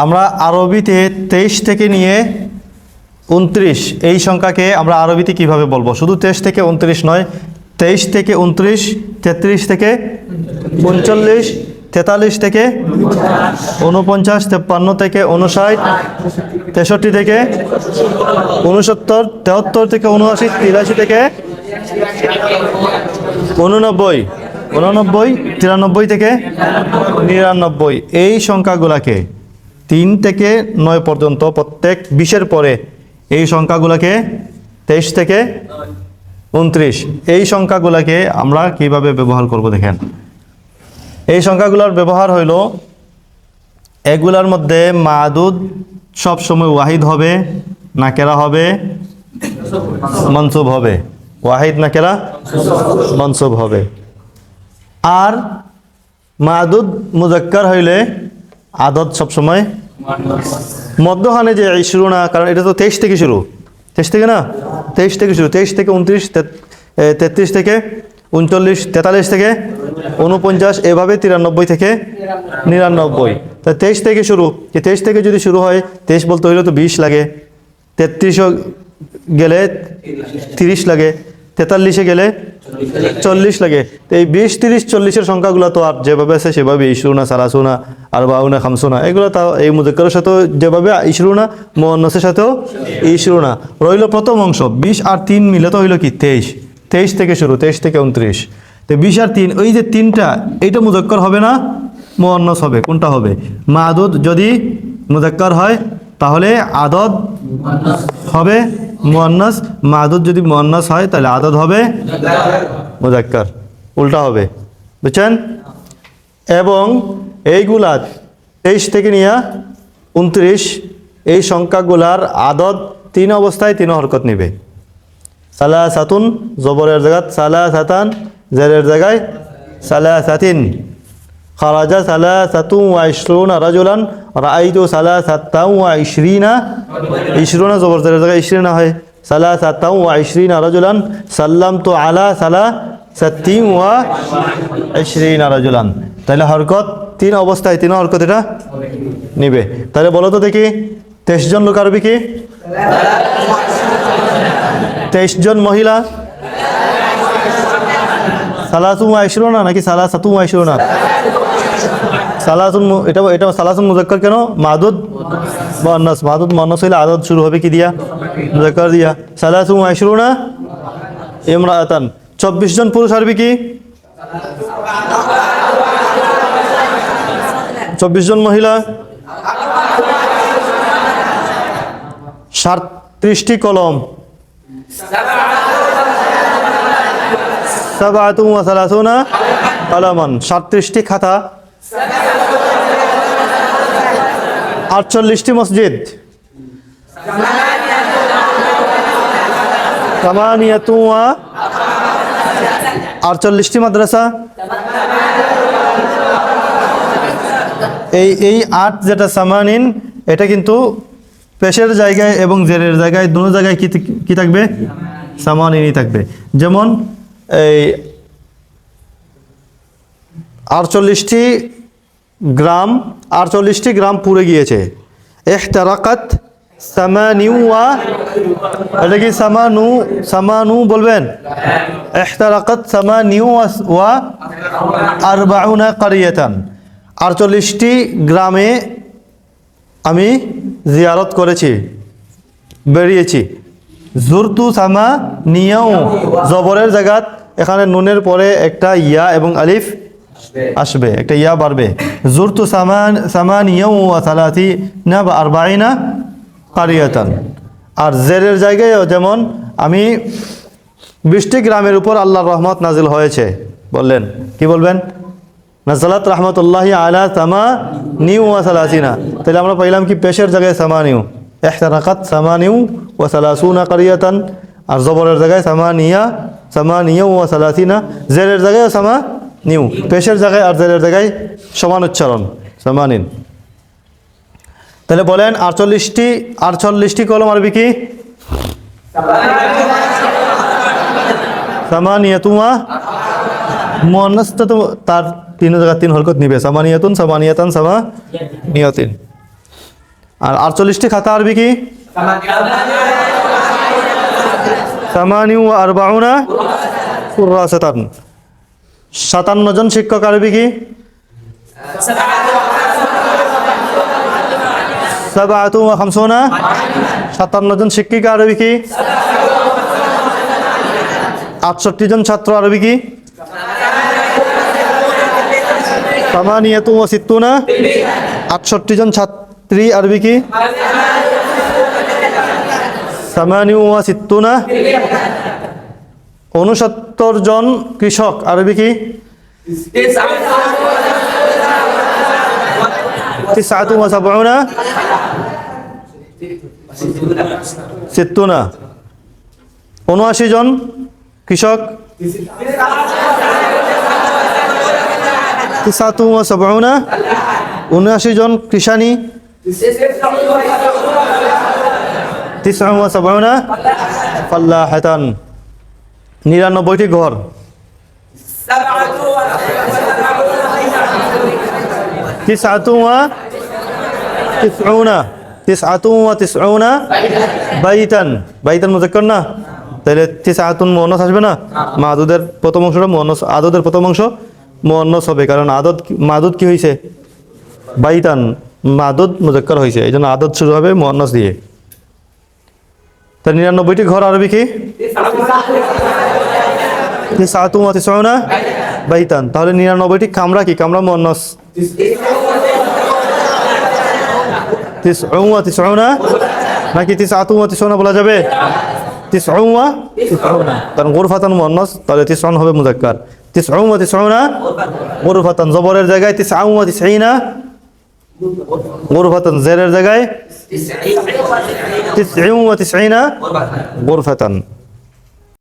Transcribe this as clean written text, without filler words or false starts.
আমরা আরবিতে 23 থেকে নিয়ে 29 এই সংখ্যাকে আমরা আরবিতে কিভাবে বলবো? শুধু 23 থেকে 29 নয়, 23 থেকে 29, 33 থেকে 39, 43 থেকে 49, 53 থেকে 59, 63 থেকে 69, 73 থেকে 79, 83 থেকে 89, 93 থেকে 99 এই সংখ্যাগুলোকে 3 থেকে 9 পর্যন্ত প্রত্যেক 20-এর পরে এই সংখ্যাগুলোকে 23 থেকে 29 এই সংখ্যাগুলোকে আমরা কিভাবে ব্যবহার করব দেখেন। এই সংখ্যাগুলোর ব্যবহার হইল, এগুলার মধ্যে মাদুদ সব সময় ওয়াহিদ হবে, নাকেরা হবে, মনসুব হবে। ওয়াহিদ নাকেরা মনসুব হবে। আর মাদুদ মুজাক্কার হইলে আদদ সবসময় মধ্যখানে যে 20 কারণ এটা তো 23 থেকে শুরু, 23 থেকে না, 23 থেকে শুরু, 23 থেকে 29, 33 থেকে 39, 43 থেকে 49, এভাবে 93 থেকে 99। তা 23 থেকে শুরু, 23 থেকে যদি শুরু হয়, 23 বলতে হইলে তো 20 লাগে, 33 গেলে 30 লাগে, 43 গেলে 40 লাগে। তো এই 20, 30, 40-এর সংখ্যাগুলো তো আর যেভাবে আছে সেভাবে 20, 30, 40, 50 এগুলো তাও এই মুজাক্কারের সাথেও যেভাবে 20, মুয়ান্নাসের সাথেও 20 রইল। প্রথম অংশ 20 আর 3 মিলে তো হইল কি 23, 23 থেকে শুরু, 23 থেকে 29। তো 20 আর 3, ওই যে 3টা, এইটা মুজাক্কার হবে না মুয়ান্নাস হবে? কোনটা হবে? মাদুদ যদি মুজাক্কার হয় তাহলে আদদ হবে মুয়ান্নাস, মাদুদ যদি মুয়ান্নাস হয় তাহলে আদদ হবে মুজাক্কার, উল্টা হবে, বুঝছেন? এবং এইগুলা 23 থেকে নিয়ে 29 এই সংখ্যাগুলার আদদ 3 অবস্থায় 3 হরকত নিবে। সালাসাতুন জবরের জায়গায় সালাসাতান, জেরের জায়গায় সালাসাতিন। খারাজা সালাসাতুন ওয়া 20 রাজুলান, রাআইতু সালাসাতান ওয়া 20, 20 জবর জেরের জায়গায় 20 হয়। সালাসাতান ওয়া 20 রাজুলান, সাল্লামতু আলা সালাসাতিন ওয়া 20 রাজুলান। তাহলে হরকত 3 অবস্থায় 3 হরকত এটা নিবে। তাহলে বলো তো দেখি, 23 জন লোক আরবি কি? 23 জন মহিলা সালাসুন ওয়া 20 না, নাকি সালাসাতুন ওয়া 20 না? সালাসুন, এটা সালাসুন মুজাক্কার কেন? মাদুদ মুয়ান্নাস, মাদুদ মুয়ান্নাস হইলে আদদ শুরু হবে কি দিয়া? মুজাক্কার দিয়া। সালাসুন ওয়া 20 না ইমরাআতান। 24 জন পুরুষ আরবি কি? 24 জন মহিলা 37টি কলম, 37 কলমান, 37টি খাতা, 48টি মসজিদ, 48টি মাদ্রাসা। এই 8 যেটা সামানিন, এটা কিন্তু পেশের জায়গায় এবং জেরের জায়গায় দুটো জায়গায় কি থাকবে? সামানিনই থাকবে। যেমন এই 48টি গ্রাম পুড়ে গিয়েছে। ইহতারাকাত সামানিউ ওয়া, এটা কি সামানু বলবেন? ইহতারাকাত সামানিউ ওয়া 40 কারিয়াতান। 48টি গ্রামে আমি জিয়ারত করেছি, বেরিয়েছি। জুরতু সামানিয়াউ, জবরের জায়গাত এখানে নুনের পরে একটা ইয়া এবং আলিফ আসবে, একটা ইয়া বাড়বে। জুরতু সামানিয়াউ ওয়া 30 বা 40 কারিয়াতান। আর জেরের জায়গায় যেমন আমি 20টি গ্রামের উপর আল্লাহর রহমত নাজিল হয়েছে বললেন, কি বলবেন? নাজালাত রহমতুল্লাহি আলা সামানিউ ওয়া 30। তাহলে আমরা পাইলাম কি পেশের জায়গায় সামানিউ, ইহতারাকাত সামানিউ ওয়া 30 কারিয়াতান। আর জবরের জায়গায় সামানিয়া ওয়া 30, জেরের জায়গায় সামানিউ, পেশের জায়গায় আর জেরের জায়গায় সমান উচ্চারণ, সামানিন। তাহলে বলেন 48টি কলম আরবি কি? সামানিয়াতু ওয়া মুয়ান্নাসটা তো তার 3 জায়গা 3 হরকত নিবে, সামানিয়াতুন, সামানিয়াতান, সামানিয়াতিন। আর 48টি খাতা আরবি কি? 48 কুররাসাতান। 57 জন শিক্ষক আরবি কি? 57 57 জন শিক্ষিকা আরবি কি? 68 জন ছাত্র আরবি কি? 68 68 জন ছাত্রী আরবি কি? 68 69 জন কৃষক আরবি কি? 79 60 79 জন কৃষক 79 79 জন কৃষানি 79 ফাল্লাহাতান। 99টি ঘর 99 বাইতান। বাইতান মুযাক্কার না, তাহলে 9 মুয়ান্নাস আসবে না? মাদুদের প্রথম অংশটা মুয়ান্নাস, আদদের প্রথম অংশ মুয়ান্নাস হবে, কারণ মাদুদ কি হয়েছে? বাইতান, মাদুদ মুযাক্কার হয়েছে, এই জন্য আদদ শুরু হবে মুয়ান্নাস দিয়ে। তা 99টি ঘর আরবি কি? 99 বাইতান। তাহলে 99টি কামরা কি? কামরা মুয়ান্নাস। 99 নাকি 99 বলা যাবে? 99 কারণ গুরফাতান মুয়ান্নাস, তাহলে 90 হবে মুযাক্কার। 99 গুরফাতান, জবরের জায়গায় 99 গুরফাতান, জেরের জায়গায় 99 গুরফাতান।